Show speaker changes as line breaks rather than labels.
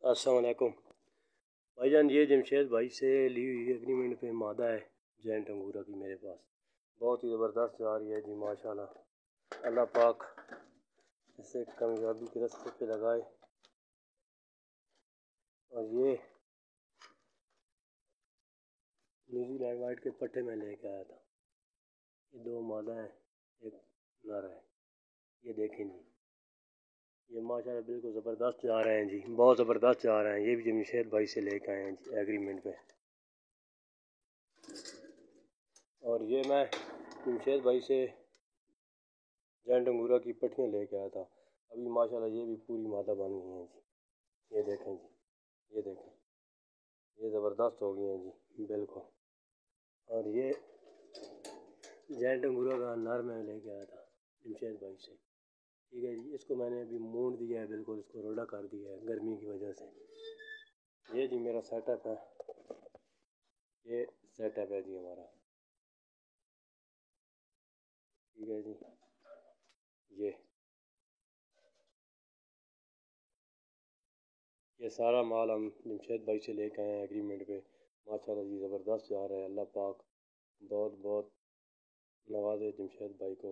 अस्सलाम वालेकुम भाईजान। ये जमशेद भाई से ली हुई एग्रीमेंट पे मादा है जैंट अंगूरा की मेरे पास। बहुत ही ज़बरदस्त जा रही है जी माशाल्लाह। अल्लाह पाक इसे कामयाबी के रास्ते पे लगाए। और ये न्यूजीलैंड वाइट के पट्टे में लेके आया था। ये दो मादा है, एक नर है। ये देखें जी, ये माशाल्लाह बिल्कुल ज़बरदस्त जा रहे हैं जी, बहुत ज़बरदस्त जा रहे हैं। ये भी जमशेद भाई से लेके आए हैं जी एग्रीमेंट पे। और ये मैं जमशेद भाई से जैंट अंगूरा की पट्टियाँ लेके आया था। अभी माशाल्लाह ये भी पूरी मादा बन गई हैं जी। ये देखें जी, ये देखें, ये ज़बरदस्त हो गई हैं जी बिल्कुल। और ये जैंट अंगूरा का नर मैं लेके आया था जमशेद भाई से। ठीक है जी, इसको मैंने अभी मूंड दिया है, बिल्कुल इसको रोड़ा कर दिया है गर्मी की वजह से। ये जी मेरा सेटअप है, ये सेटअप है जी हमारा। ठीक है जी, ये सारा माल हम जमशेद भाई से लेके आए हैं एग्रीमेंट पे। माशाल्लाह जी ज़बरदस्त जा रहा है। अल्लाह पाक बहुत बहुत नवाजे जमशेद भाई को।